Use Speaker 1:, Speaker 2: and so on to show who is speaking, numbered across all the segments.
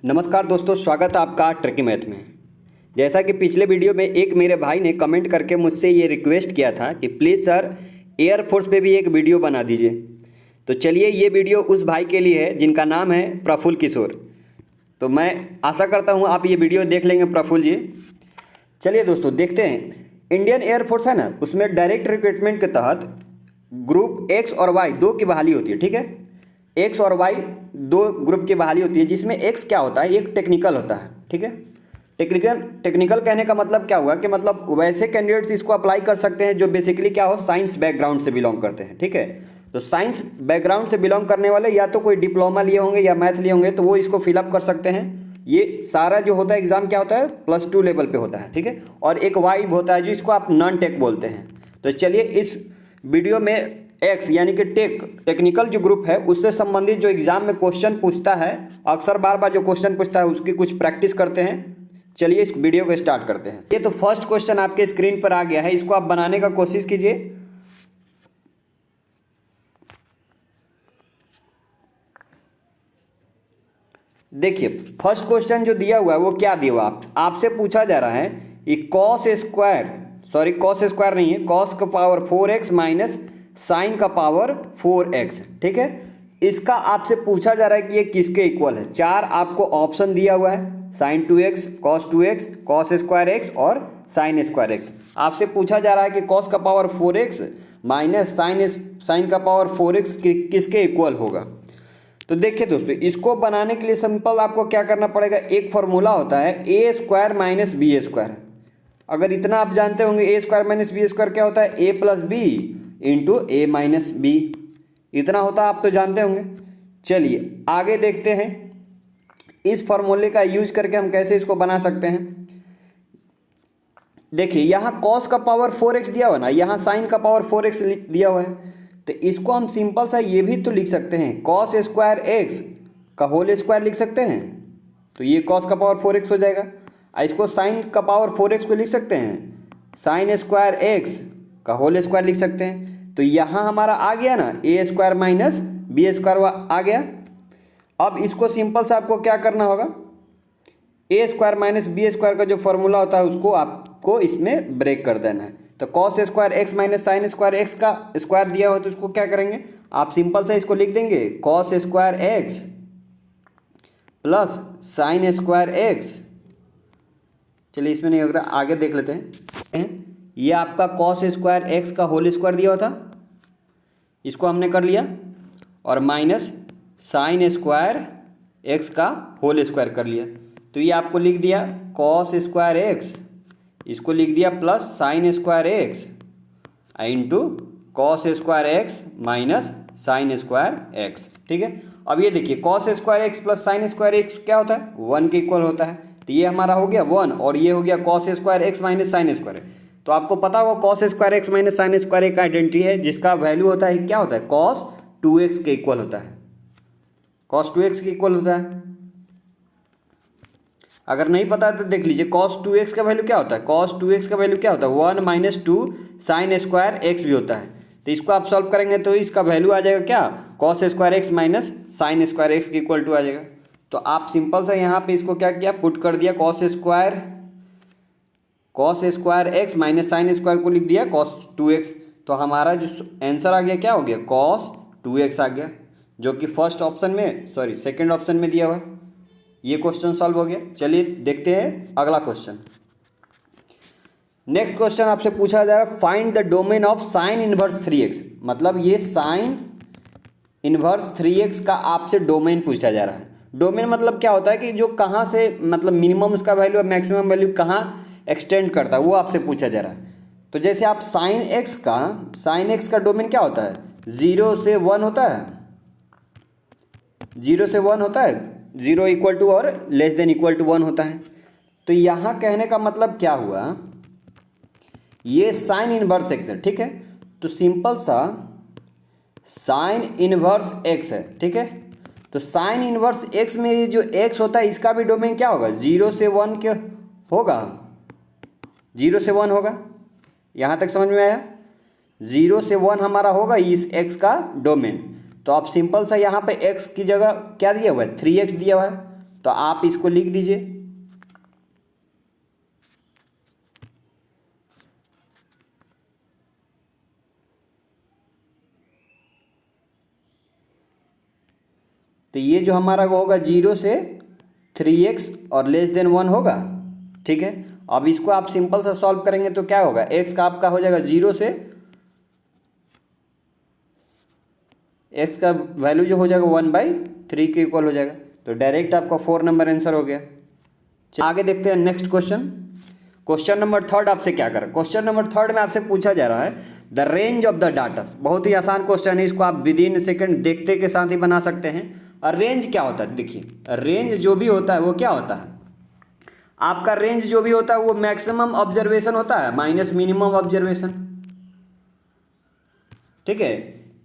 Speaker 1: नमस्कार दोस्तों, स्वागत है आपका ट्रिकी मैथ में। जैसा कि पिछले वीडियो में एक मेरे भाई ने कमेंट करके मुझसे ये रिक्वेस्ट किया था कि प्लीज़ सर एयरफोर्स पे भी एक वीडियो बना दीजिए। तो चलिए, ये वीडियो उस भाई के लिए है जिनका नाम है प्रफुल्ल किशोर। तो मैं आशा करता हूँ आप ये वीडियो देख लेंगे प्रफुल्ल जी। चलिए दोस्तों, देखते हैं। इंडियन एयरफोर्स है ना, उसमें डायरेक्ट रिक्रूटमेंट के तहत ग्रुप एक्स और वाई दो की बहाली होती है। ठीक है, एक्स और वाई दो ग्रुप की बहाली होती है, जिसमें एक्स क्या होता है, एक टेक्निकल होता है। ठीक है, टेक्निकल कहने का मतलब क्या हुआ कि मतलब वैसे कैंडिडेट्स इसको अप्लाई कर सकते हैं जो बेसिकली क्या हो, साइंस बैकग्राउंड से बिलोंग करते हैं। ठीक है, तो साइंस बैकग्राउंड से बिलोंग करने वाले या तो कोई डिप्लोमा लिए होंगे या मैथ लिए होंगे, तो वो इसको फिलअप कर सकते हैं। ये सारा जो होता है एग्जाम क्या होता है, +2 लेवल पे होता है। ठीक है, और एक वाई होता है जो इसको आप नॉन टेक बोलते हैं। तो चलिए, इस वीडियो में एक्स यानी कि टेक्निकल जो ग्रुप है उससे संबंधित जो एग्जाम में क्वेश्चन पूछता है, अक्सर बार बार जो क्वेश्चन पूछता है उसकी कुछ प्रैक्टिस करते हैं। चलिए, इस वीडियो को स्टार्ट करते हैं। ये तो फर्स्ट क्वेश्चन आपके स्क्रीन पर आ गया है, इसको आप बनाने का कोशिश कीजिए। देखिए, फर्स्ट क्वेश्चन जो दिया हुआ है वो क्या दिया हुआ आपसे पूछा जा रहा है कि कॉस स्क्वायर नहीं है, कॉस का पावर 4x माइनस साइन का पावर 4x। ठीक है, इसका आपसे पूछा जा रहा है कि ये किसके इक्वल है। चार आपको ऑप्शन दिया हुआ है, sine 2x, cos 2x, cos square x और साइन स्क्वायर x। आपसे पूछा जा रहा है कि कॉस का पावर 4x माइनस साइन का पावर 4x किसके इक्वल होगा। तो देखिए दोस्तों, इसको बनाने के लिए सिंपल आपको क्या करना पड़ेगा, एक फॉर्मूला होता है ए स्क्वायर माइनस बी स्क्वायर। अगर इतना आप जानते होंगे, ए स्क्वायर माइनस बी स्क्वायर क्या होता है, ए प्लस बी इंटू ए माइनस बी। इतना होता आप तो जानते होंगे। चलिए आगे देखते हैं, इस फॉर्मूले का यूज करके हम कैसे इसको बना सकते हैं। देखिए, यहाँ कॉस का पावर 4x दिया हुआ है ना, यहाँ साइन का पावर 4x दिया हुआ है, तो इसको हम सिंपल सा ये भी तो लिख सकते हैं, कॉस स्क्वायर एक्स का होल स्क्वायर लिख सकते हैं। तो ये कॉस का पावर 4x हो जाएगा। इसको साइन का पावर 4x को लिख सकते हैं, साइन स्क्वायर एक्स का होल स्क्वायर लिख सकते हैं। तो यहाँ हमारा आ गया ना, ए स्क्वायर माइनस बी स्क्वायर आ गया। अब इसको सिंपल सा आपको क्या करना होगा, ए स्क्वायर माइनस बी स्क्वायर का जो फॉर्मूला होता है उसको आपको इसमें ब्रेक कर देना है। तो cos square x minus sine square x का स्क्वायर दिया हो तो उसको क्या करेंगे, आप सिंपल से इसको लिख देंगे, cos square x plus sine square x. चलिए, इसमें नहीं होगा, आगे देख लेते हैं। ये आपका कॉस स्क्वायर एक्स का होल स्क्वायर दिया हुआ था, इसको हमने कर लिया, और माइनस साइन स्क्वायर एक्स का होल स्क्वायर कर लिया। तो ये आपको लिख दिया कॉस स्क्वायर एक्स, इसको लिख दिया plus sine square x into cos square x minus sine square x. ठीक है, अब ये देखिए, cos square x plus sine square x क्या होता है, 1 के इक्वल होता है। तो ये हमारा हो गया 1, और ये हो गया cos square x minus sine square. तो आपको पता होगा cos square x minus sine square एक आइडेंटिटी है जिसका वैल्यू होता है, क्या होता है, कॉस 2x के इक्वल होता है, कॉस 2x के इक्वल होता है। अगर नहीं पता है तो देख लीजिए, cos 2x का वैल्यू क्या होता है, cos 2x का वैल्यू क्या होता है, 1 माइनस 2 साइन स्क्वायर एक्स भी होता है। तो इसको आप सॉल्व करेंगे तो इसका वैल्यू आ जाएगा क्या, cos square x minus sine square x के इक्वल टू आ जाएगा। तो आप सिंपल सा यहाँ पे इसको क्या किया, पुट कर दिया, cos square x minus sine square को लिख दिया cos 2x। तो हमारा जो आंसर आ गया क्या हो गया, cos 2x आ गया, जो कि सेकेंड ऑप्शन में दिया हुआ है। ये क्वेश्चन सॉल्व हो गया। चलिए देखते हैं अगला क्वेश्चन। नेक्स्ट क्वेश्चन आपसे पूछा जा रहा है, find the domain of sine inverse 3x। मतलब ये साइन इनवर्स 3x का आपसे डोमेन पूछा जा रहा है। डोमेन मतलब क्या होता है कि जो कहाँ से, मतलब मिनिमम उसका वैल्यू और मैक्सिमम वैल्यू कहाँ एक्सटेंड करता है, वो आपसे पूछा जा रहा है। तो जैसे आप साइन एक्स का डोमेन क्या होता है, 0 से 1 होता है, 0 से 1 होता है, 0 इक्वल टू और लेस देन इक्वल टू 1 होता है। तो यहाँ कहने का मतलब क्या हुआ, ये साइन इनवर्स एक्स है। ठीक है, तो सिंपल सा साइन इनवर्स एक्स है। ठीक है, तो साइन इनवर्स एक्स में ये जो एक्स होता है इसका भी डोमेन क्या होगा, 0 से 1 के होगा, 0 से 1 होगा। यहाँ तक समझ में आया, 0 से 1 हमारा होगा इस एक्स का डोमेन। तो आप सिंपल सा यहाँ पे x की जगह क्या दिया हुआ है, 3x दिया हुआ है, तो आप इसको लिख दीजिए। तो ये जो हमारा होगा 0 से 3x और लेस देन 1 होगा, ठीक है। अब इसको आप सिंपल सा सॉल्व करेंगे तो क्या होगा, x का आपका हो जाएगा 0 से x का वैल्यू जो हो जाएगा 1/3 के इक्वल हो जाएगा। तो डायरेक्ट आपका 4 नंबर आंसर हो गया। आगे देखते हैं नेक्स्ट क्वेश्चन। क्वेश्चन नंबर 3 आपसे क्या करें, क्वेश्चन नंबर 3 में आपसे पूछा जा रहा है the range of the data. बहुत ही आसान क्वेश्चन है, इसको आप विद इन सेकेंड देखते के साथ ही बना सकते हैं। और रेंज क्या होता है, देखिए रेंज जो भी होता है वो क्या होता है, आपका रेंज जो भी होता है वो मैक्सिमम ऑब्जर्वेशन होता है माइनस मिनिमम ऑब्जर्वेशन, ठीक है।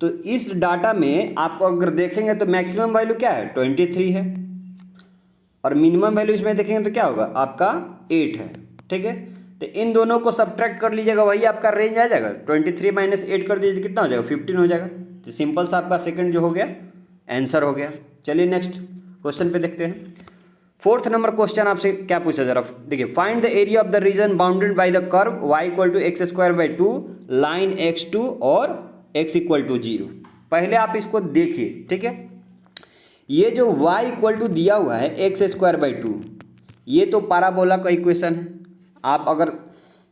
Speaker 1: तो इस डाटा में आपको अगर देखेंगे तो मैक्सिमम वैल्यू क्या है 23 है, और मिनिमम वैल्यू इसमें देखेंगे तो क्या होगा आपका 8 है, ठीक है। तो इन दोनों को सब्ट्रैक्ट कर लीजिएगा, वही आपका रेंज आ जाएगा। 23 माइनस 8 कर दीजिए, कितना हो जाएगा 15 हो जाएगा। तो सिंपल सा आपका सेकंड जो हो गया आंसर हो गया। चलिए नेक्स्ट क्वेश्चन पे देखते हैं। 4th नंबर क्वेश्चन आपसे क्या पूछा जरा देखिए, find the area of the reason bounded by the curve y = x²/2 line x2 और x = 0। पहले आप इसको देखिए, ठीक है। ये जो y = दिया हुआ है x²/2, ये तो पाराबोला का इक्वेशन है। आप अगर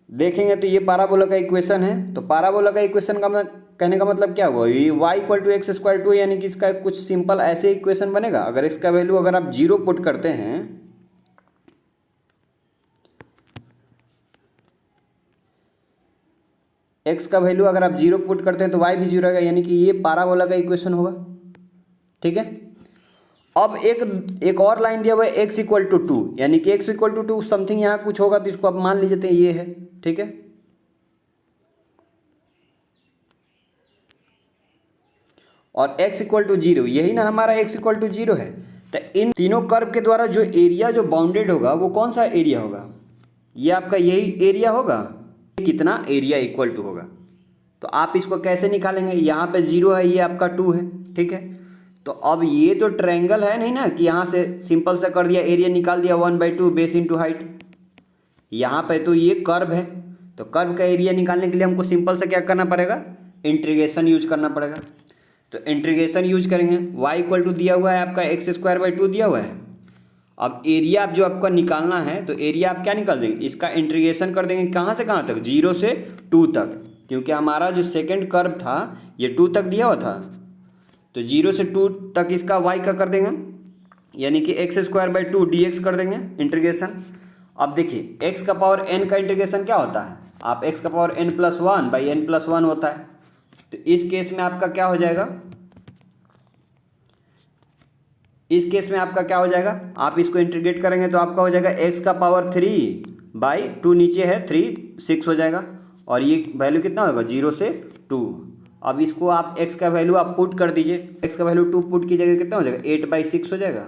Speaker 1: देखेंगे तो ये पाराबोला का इक्वेशन है। तो पाराबोला का इक्वेशन का कहने का मतलब क्या हुआ, ये y = x²/2 यानी कि इसका कुछ सिंपल ऐसे इक्वेशन बनेगा। अगर इसका वैल्यू अगर आप 0 पुट करते हैं, x का वैल्यू अगर आप 0 पुट करते हैं तो y भी 0 आएगा, यानी कि ये पाराबोला का इक्वेशन होगा, ठीक है। अब एक और लाइन दिया हुआ है x = 2, यानी कि x = 2 समथिंग यहाँ कुछ होगा, तो इसको आप मान लीजिए ये है, ठीक है। और x = 0, यही ना हमारा x = 0 है। तो इन तीनों कर्व के द्वारा जो एरिया जो बाउंडेड होगा वो कौन सा एरिया होगा, ये आपका यही एरिया होगा। कितना एरिया इक्वल टू होगा, तो आप इसको कैसे निकालेंगे, यहाँ पे 0 है, ये आपका 2 है, ठीक है। तो अब ये तो ट्रायंगल है नहीं ना कि यहाँ से सिंपल सा कर दिया, एरिया निकाल दिया 1/2 बेस इंटू हाइट। यहाँ पे तो ये कर्व है, तो कर्व का एरिया निकालने के लिए हमको सिंपल से क्या करना पड़ेगा, इंटीग्रेशन यूज करना पड़ेगा। तो इंटीग्रेशन यूज करेंगे, y = दिया हुआ है आपका x²/2 दिया हुआ है। अब एरिया आप जो आपका निकालना है, तो एरिया आप क्या निकाल देंगे, इसका इंटीग्रेशन कर देंगे कहाँ से कहाँ तक, 0 से 2 तक, क्योंकि हमारा जो सेकंड कर्व था ये 2 तक दिया हुआ था। तो 0 से 2 तक इसका y का कर देंगे, यानी कि x²/2 dx कर देंगे इंटीग्रेशन। अब देखिए x का पावर n का इंटीग्रेशन क्या होता है, आप x का पावर n+1/n+1 होता है। तो इस केस में आपका क्या हो जाएगा, इस केस में आपका क्या हो जाएगा, आप इसको इंटीग्रेट करेंगे तो आपका हो जाएगा x का पावर 3/2, नीचे है 3 6 हो जाएगा, और ये वैल्यू कितना होगा 0 से 2। अब इसको आप x का वैल्यू आप पुट कर दीजिए, x का वैल्यू 2 पुट कीजिएगा कितना हो जाएगा 8/6 हो जाएगा,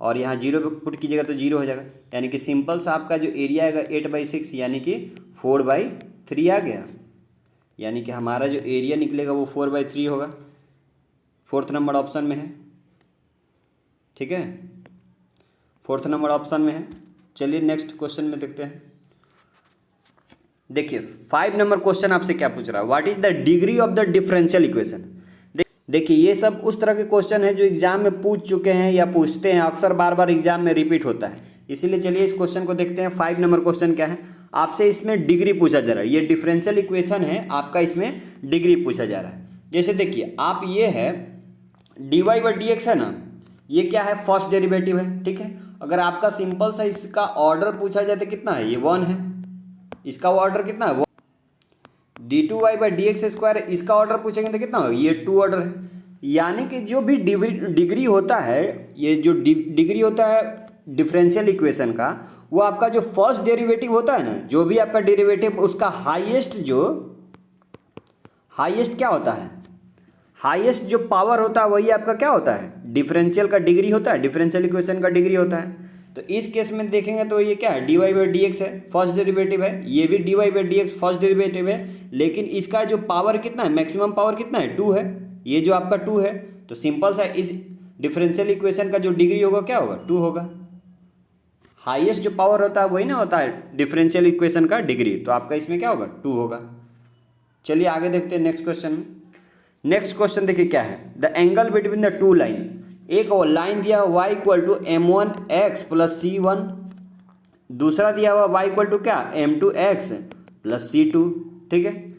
Speaker 1: और यहाँ 0 पुट कीजिएगा तो 0 हो जाएगा। यानी कि सिंपल सा आपका जो एरिया आएगा 8/6 यानी कि 4/3 आ गया, यानी कि हमारा जो एरिया निकलेगा वो 4/3 होगा। 4th नंबर ऑप्शन में है, ठीक है, 4th नंबर ऑप्शन में है। चलिए नेक्स्ट क्वेश्चन में देखते हैं। देखिए 5 नंबर क्वेश्चन आपसे क्या पूछ रहा है, what is the degree of the differential equation. देखिए ये सब उस तरह के क्वेश्चन है जो एग्जाम में पूछ चुके हैं या पूछते हैं, अक्सर बार बार एग्जाम में रिपीट होता है, इसीलिए चलिए इस क्वेश्चन को देखते हैं। 5 नंबर क्वेश्चन क्या है, आपसे इसमें डिग्री पूछा जा रहा है। ये डिफरेंशियल इक्वेशन है आपका, इसमें डिग्री पूछा जा रहा है। जैसे देखिए आप ये है dy/dx है ना, ये क्या है फर्स्ट डेरिवेटिव है, ठीक है। अगर आपका सिंपल सा इसका ऑर्डर पूछा जाए तो कितना है, ये 1 है, इसका ऑर्डर कितना है d2y/dx², इसका ऑर्डर पूछेंगे तो कितना होगा, ये 2 ऑर्डर है। यानी कि जो भी डिग्री होता है, ये जो डिग्री होता है डिफरेंशियल इक्वेशन का, वो आपका जो फर्स्ट डेरिवेटिव होता है ना, जो भी आपका डेरिवेटिव उसका हाईएस्ट क्या होता है, हाईएस्ट जो पावर होता है वही आपका क्या होता है, डिफरेंशियल का डिग्री होता है, डिफरेंशियल इक्वेशन का डिग्री होता है। तो इस केस में देखेंगे तो ये क्या है dy/dx है, फर्स्ट डेरिवेटिव है, ये भी dy/dx फर्स्ट डेरिवेटिव है, लेकिन इसका जो पावर कितना है, मैक्सिमम पावर कितना है 2 है, ये जो आपका 2 है। तो सिंपल सा इस डिफरेंशियल इक्वेशन का जो डिग्री होगा क्या होगा, 2 होगा। हाईएस्ट जो पावर होता है वही ना होता है डिफरेंशियल इक्वेशन का डिग्री, तो आपका इसमें क्या होगा, 2 होगा। चलिए आगे देखते हैं नेक्स्ट क्वेश्चन में। नेक्स्ट क्वेश्चन देखिए क्या है, the angle between the two line, एक लाइन दिया हुआ y equal to m1x plus c1, दूसरा दिया हुआ y इक्वल टू क्या m2x प्लस c2, ठीक है।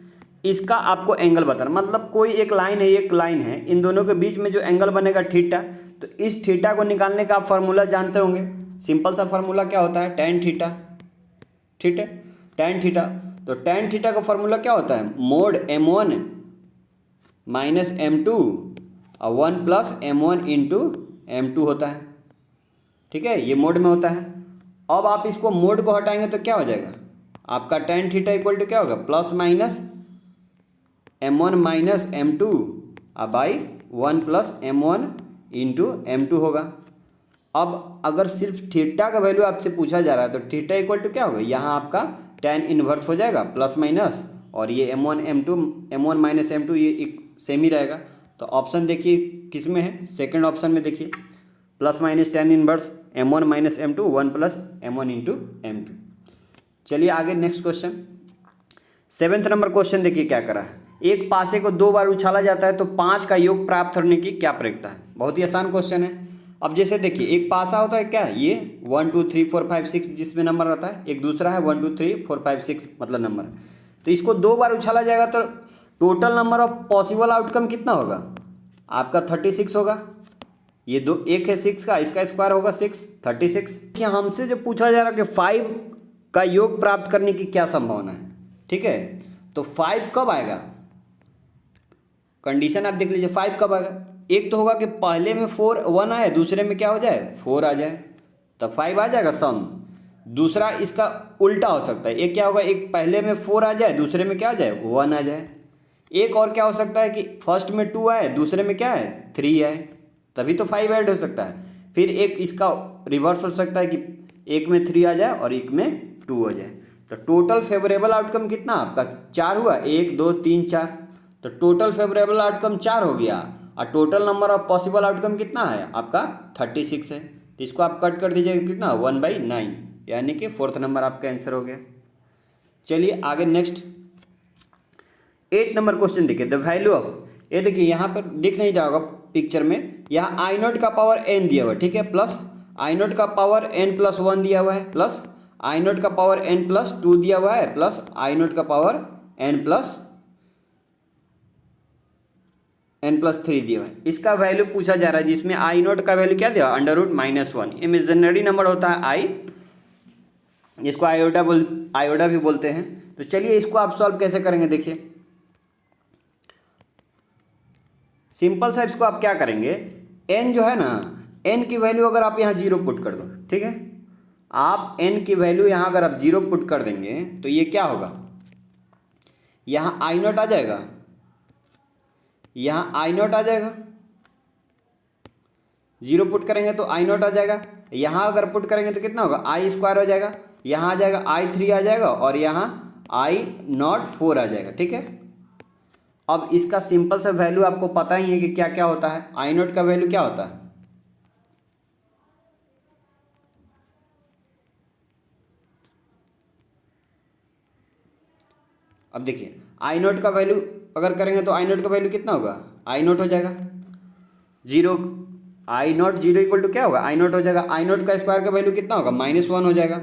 Speaker 1: इसका आपको एंगल बताना, मतलब कोई एक लाइन है, एक लाइन है, इन दोनों के बीच में जो एंगल बनेगा थीटा, तो इस थीटा को निकालने का आप फार्मूला जानते होंगे। सिंपल सा फार्मूला क्या होता है, tan थीटा, ठीक है, tan थीटा। तो tan थीटा का फार्मूला क्या होता है, मोड m1 माइनस m2 और 1 प्लस m1 इंटू m2 होता है, ठीक है, ये मोड में होता है। अब आप इसको मोड को हटाएंगे तो क्या हो जाएगा, आपका tan थीटा इक्वल टू क्या होगा, plus minus m1 minus m2 by 1 plus m1 into m2 होगा। अब अगर सिर्फ थीटा का वैल्यू आपसे पूछा जा रहा है तो थीटा इक्वल टू क्या होगा, यहाँ आपका tan इनवर्स हो जाएगा प्लस माइनस, और ये m1 माइनस m2 ये एक सेम ही रहेगा। तो ऑप्शन देखिए किस में है, सेकंड ऑप्शन में देखिए, plus minus tan inverse m1 minus m2 1 plus m1 into m2। चलिए आगे next question, 7th number question देखिए क्या करा है, एक पासे को 2 बार उछाला जाता है तो 5 का योग प्राप्त करने की क्या प्रक्रिया है। बहुत ही आसान क्वेश्चन है। अब जैसे देखिए एक पासा होता है क्या, ये 1 2 3 4 5 6 जिसमें नंबर रहता है, एक दूसरा है 1 2 3 4 5 6 मतलब नंबर है। तो इसको 2 बार उछाला जाएगा तो total number of possible outcome कितना होगा, आपका 36 होगा। ये दो एक है 6 का, इसका स्क्वायर होगा 6 36। कि हमसे जो पूछा जा रहा है कि 5 का योग प्राप्त करने की क्या संभावना है, ठीक है। तो 5 कब आएगा, कंडीशन आप देख लीजिए, 5 कब आएगा, एक तो होगा कि पहले में 4 1 आए, दूसरे में क्या हो जाए 4 आ जाए, तब 5 आ जाएगा सम। दूसरा इसका उल्टा हो सकता है, एक क्या होगा, एक पहले में 4 आ जाए, दूसरे में क्या आ जाए 1 आ जाए। एक और क्या हो सकता है कि फर्स्ट में 2 आए, दूसरे में क्या है 3 आए, तभी तो 5 ऐड हो सकता है। फिर एक इसका रिवर्स हो सकता है कि एक में 3 आ जाए और एक में 2 हो जाए। तो टोटल फेवरेबल आउटकम कितना आपका 4 हुआ, 1 2 3 4, तो टोटल फेवरेबल आउटकम 4 हो गया, और total number of possible outcome कितना है आपका 36 है। तो इसको आप कट कर दीजिएगा कितना 1/9, यानी कि 4th नंबर आपका आंसर हो गया। चलिए आगे नेक्स्ट 8 नंबर क्वेश्चन देखिए, द वैल्यू ऑफ, ये देखिए यहाँ पर दिख नहीं रहा होगा पिक्चर में, यहाँ i0 का पावर n दिया हुआ है, ठीक है, प्लस i0 का पावर n प्लस 1 दिया हुआ है, प्लस i0 का पावर n प्लस 2 दिया हुआ है, प्लस i0 का पावर n प्लस 3 दिया हुआ है। इसका वैल्यू पूछा जा रहा है, जिसमें i0 का वैल्यू क्या दिया, √-1, इमेजिनरी नंबर होता है i, इसको आयोडा भी बोलते हैं। तो चलिए इसको आप सॉल्व कैसे करेंगे, देखिए सिंपल सा इसको आप क्या करेंगे, n जो है ना, n की वैल्यू अगर आप यहाँ 0 पुट कर दो, ठीक है, आप n की वैल्यू यहाँ अगर आप 0 पुट कर देंगे तो ये क्या होगा, यहाँ i0 आ जाएगा, यहाँ i0 आ जाएगा, 0 पुट करेंगे तो i0 आ जाएगा, यहाँ अगर पुट करेंगे तो कितना होगा i² हो जाएगा, यहाँ आ जाएगा i3 आ जाएगा, और यहाँ i0 आ जाएगा, ठीक है। अब इसका सिंपल सा वैल्यू आपको पता ही है कि क्या क्या होता है, i0 का वैल्यू क्या होता है, अब देखिए i0 का वैल्यू अगर करेंगे तो i0 का वैल्यू कितना होगा, i0 हो जाएगा 0, i0 0 इक्वल टू क्या होगा i0 हो जाएगा, i0 का स्क्वायर का वैल्यू कितना होगा -1 हो जाएगा,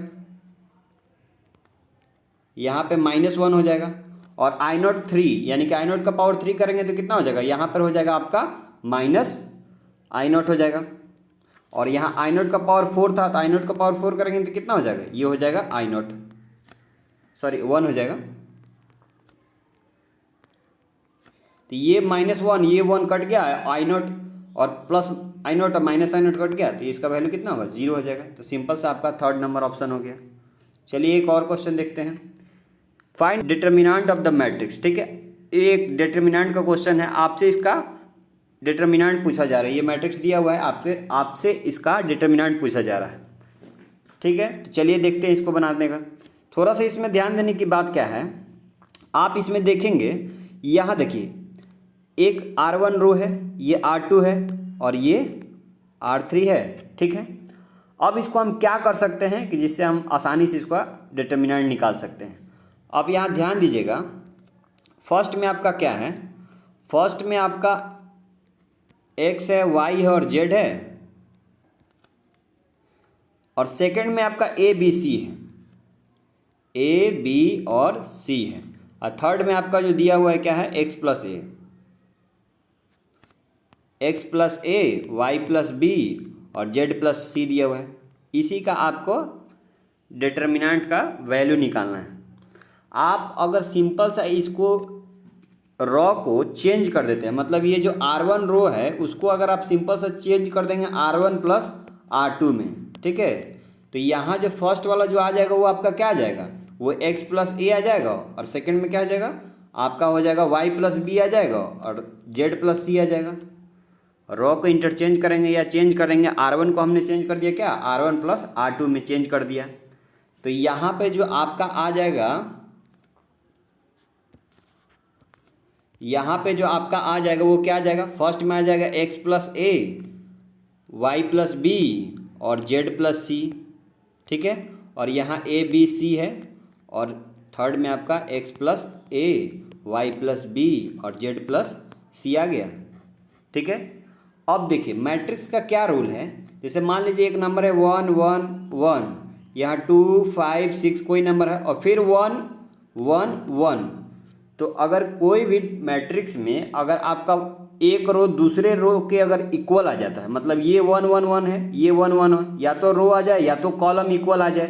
Speaker 1: यहाँ पे -1 हो जाएगा, और i0 3 यानी कि i0 का पावर 3 करेंगे तो कितना हो जाएगा, यहाँ पर हो जाएगा आपका -i0 हो जाएगा, और यहाँ i0 का पावर 4 था, तो i0 का पावर 4 करेंगे तो कितना हो जाएगा, ये हो जाएगा i0 1 हो जाएगा। तो ये -1 ये 1 कट गया, i0 और प्लस i0 और माइनस i0 कट गया, तो इसका वैल्यू कितना होगा 0 हो जाएगा। तो सिंपल सा आपका 3rd नंबर ऑप्शन हो गया। चलिए एक और क्वेश्चन देखते हैं, find determinant of the matrix, ठीक है, एक डिटर्मिनेंट का क्वेश्चन है, आपसे इसका डिटर्मिनेंट पूछा जा रहा है, ये मैट्रिक्स दिया हुआ है, आपसे इसका डिटर्मिनेंट पूछा जा रहा है, ठीक है। तो चलिए देखते हैं इसको बनाने का। थोड़ा सा इसमें ध्यान देने की बात क्या है, आप इसमें देखेंगे, यहाँ देखिए एक R1 रो है, ये R2 है, और ये R3 है, ठीक है। अब इसको हम क्या कर सकते हैं कि जिससे हम आसानी से इसका डिटर्मिनेंट निकाल सकते हैं। अब यहाँ ध्यान दीजिएगा, फर्स्ट में आपका क्या है, फर्स्ट में आपका x है, y है और z है, और सेकंड में आपका a b c है, a b और c है, और थर्ड में आपका जो दिया हुआ है क्या है, x plus a, x plus a, y plus b और z प्लस c दिया हुआ है। इसी का आपको डिटर्मिनेंट का वैल्यू निकालना है। आप अगर सिंपल सा इसको रो को चेंज कर देते हैं, मतलब ये जो R1 रो है उसको अगर आप सिंपल सा चेंज कर देंगे R1 प्लस R2 में, ठीक है, तो यहाँ जो फर्स्ट वाला जो आ जाएगा वो आपका क्या आ जाएगा, वो x प्लस a आ जाएगा, और सेकंड में क्या आ जाएगा आपका हो जाएगा y प्लस b आ जाएगा, और z प्लस c आ जाएगा। रो को इंटरचेंज करेंगे या चेंज करेंगे, R1 को हमने चेंज कर दिया क्या, R1 प्लस R2 में चेंज कर दिया। तो यहाँ पे जो आपका आ जाएगा, यहाँ पे जो आपका आ जाएगा वो क्या आ जाएगा, फर्स्ट में आ जाएगा x plus a, y plus b और z प्लस c, ठीक है, और यहाँ a b c है, और थर्ड में आपका x plus a, y plus b और z प्लस c आ गया, ठीक है। अब देखिए मैट्रिक्स का क्या रूल है, जैसे मान लीजिए एक नंबर है 1 1 1, यहाँ 2 5 6 कोई नंबर है, और फिर 1 1 1, तो अगर कोई भी मैट्रिक्स में अगर आपका एक रो दूसरे रो के अगर इक्वल आ जाता है, मतलब ये 1 1 1 है, ये 1 1 1, या तो रो आ जाए या तो कॉलम इक्वल आ जाए,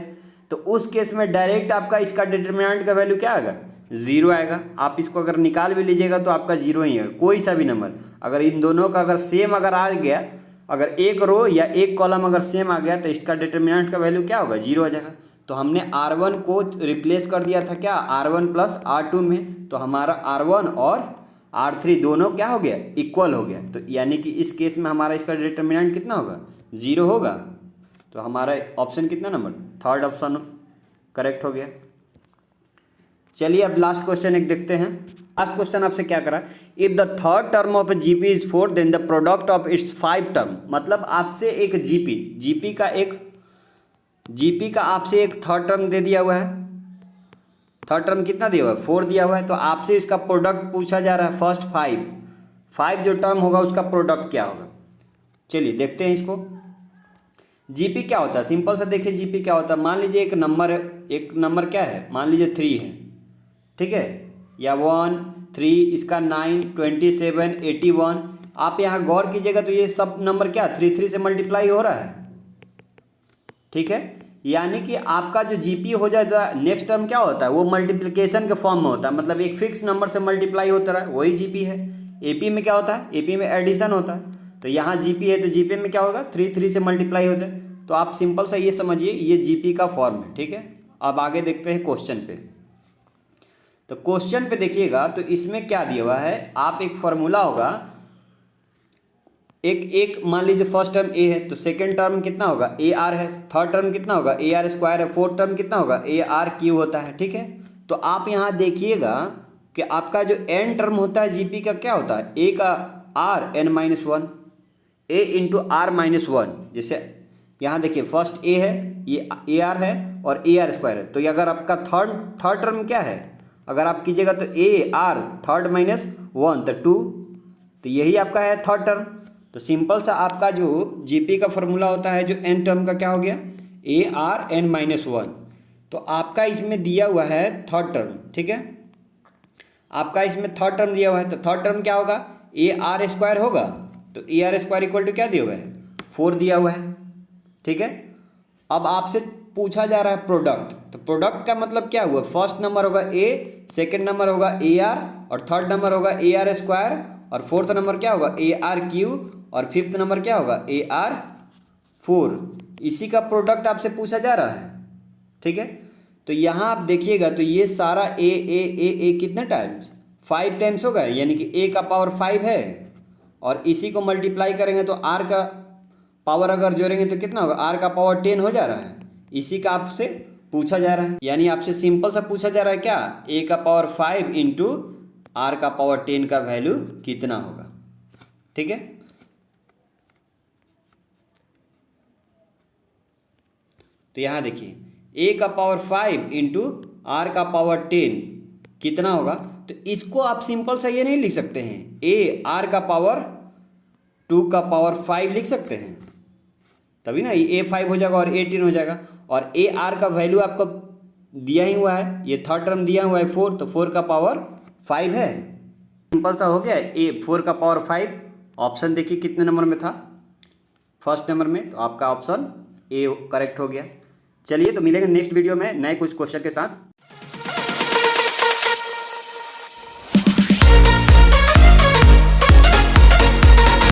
Speaker 1: तो उस केस में डायरेक्ट आपका इसका डिटर्मिनेंट का वैल्यू क्या आएगा, 0 आएगा। आप इसको अगर निकाल भी लीजिएगा तो आपका 0 ही है, कोई सा भी नंबर अगर इन दोनों का अगर सेम अगर आ गया, अगर एक रो या एक कॉलम अगर सेम आ गया तो इसका डिटर्मिनेंट का वैल्यू क्या होगा, 0 आ जाएगा। तो हमने R1 को रिप्लेस कर दिया था क्या, R1 प्लस R2 में, तो हमारा R1 और R3 दोनों क्या हो गया, इक्वल हो गया। तो यानी कि इस केस में हमारा इसका डिटर्मिनेंट कितना होगा, 0 होगा। तो हमारा ऑप्शन कितना नंबर, थर्ड ऑप्शन करेक्ट हो गया। चलिए अब लास्ट क्वेश्चन एक देखते हैं। लास्ट क्वेश्चन आपसे क्या करा, if the third term of GP is 4 then the product of its 5 term, मतलब आपसे एक जीपी का आपसे एक थर्ड टर्म दे दिया हुआ है, थर्ड टर्म कितना दिया हुआ है, 4 दिया हुआ है, तो आपसे इसका प्रोडक्ट पूछा जा रहा है, फर्स्ट 5 जो टर्म होगा उसका प्रोडक्ट क्या होगा। चलिए देखते हैं इसको। जीपी क्या होता है, सिंपल सा देखिए जीपी क्या होता है। मान लीजिए एक नंबर क्या है, मान लीजिए 3 है, ठीक है, या 1 3, इसका 9 27 81। आप यहाँ गौर कीजिएगा तो ये सब नंबर क्या 3 3 से मल्टीप्लाई हो रहा है, ठीक है। यानी कि आपका जो जीपी हो जाता है, नेक्स्ट टर्म क्या होता है, वो मल्टीप्लिकेशन के फॉर्म में होता है, मतलब एक फिक्स नंबर से मल्टीप्लाई होता है, वही जीपी है। एपी में क्या होता है, एपी में एडिशन होता है, तो यहाँ जीपी है तो जीपी में क्या होगा, 3 3 से मल्टीप्लाई होता है। तो आप सिंपल सा ये समझिए ये जीपी का फॉर्म है, ठीक है। अब आगे देखते हैं क्वेश्चन पे। तो क्वेश्चन पे देखिएगा तो इसमें क्या दिया हुआ है, आप एक फॉर्मूला होगा, एक मान लीजिए फर्स्ट टर्म ए है तो सेकंड टर्म कितना होगा, ए आर है, थर्ड टर्म कितना होगा, ए आर स्क्वायर है, फोर्थ टर्म कितना होगा, ए आर क्यू होता है, ठीक है। तो आप यहाँ देखिएगा कि आपका जो एन टर्म होता है जीपी का क्या होता है, ए का r n minus 1, a into r minus 1। जैसे यहाँ देखिए फर्स्ट ए है, ये ए आर है और ए आर स्क्वायर है, तो ये अगर आपका थर्ड टर्म क्या है, अगर आप कीजिएगा तो ए आर थर्ड माइनस 1 तो 2, तो यही आपका है थर्ड टर्म। तो सिंपल सा आपका जो जीपी का फॉर्मूला होता है जो एन टर्म का क्या हो गया, ए आर एन माइनस 1। तो आपका इसमें दिया हुआ है थर्ड टर्म, ठीक है, आपका इसमें थर्ड टर्म दिया हुआ है, तो थर्ड टर्म क्या होगा, ए आर स्क्वायर होगा, तो a r square equal to क्या दिया हुआ है, 4 दिया हुआ है, ठीक है। अब आपसे पूछा जा रहा है प्रोडक्ट, तो प्रोडक्ट का मतलब क्या हुआ, फर्स्ट नंबर होगा ए, सेकेंड नंबर होगा ए आर, और थर्ड नंबर होगा ए आर स्क्वायर, और फोर्थ नंबर क्या होगा ए आर क्यू, और फिफ्थ नंबर क्या होगा ए आर 4। इसी का प्रोडक्ट आपसे पूछा जा रहा है, ठीक है। तो यहाँ आप देखिएगा तो ये सारा ए कितने टाइम्स, 5 टाइम्स होगा, यानी कि ए का पावर 5 है, और इसी को मल्टीप्लाई करेंगे तो आर का पावर अगर जोड़ेंगे तो कितना होगा, आर का पावर 10 हो जा रहा है। इसी का आपसे पूछा जा रहा है, यानी आपसे सिंपल सा पूछा जा रहा है क्या, ए का पावर 5 इंटू आर का पावर 10 का वैल्यू कितना होगा, ठीक है। तो यहाँ देखिए a का पावर 5 इंटू आर का पावर 10 कितना होगा। तो इसको आप सिंपल सा ये नहीं लिख सकते हैं, a आर का पावर 2 का पावर 5 लिख सकते हैं, तभी ना ये a 5 हो जाएगा और a 10 हो जाएगा। और a आर का वैल्यू आपको दिया ही हुआ है, ये थर्ड टर्म दिया हुआ है 4, तो 4 का पावर 5 है। सिंपल सा हो गया, a 4 का पावर 5। ऑप्शन देखिए कितने नंबर में था, फर्स्ट नंबर में, तो आपका ऑप्शन ए करेक्ट हो गया। चलिए तो मिलेंगे नेक्स्ट वीडियो में नए कुछ क्वेश्चन के साथ।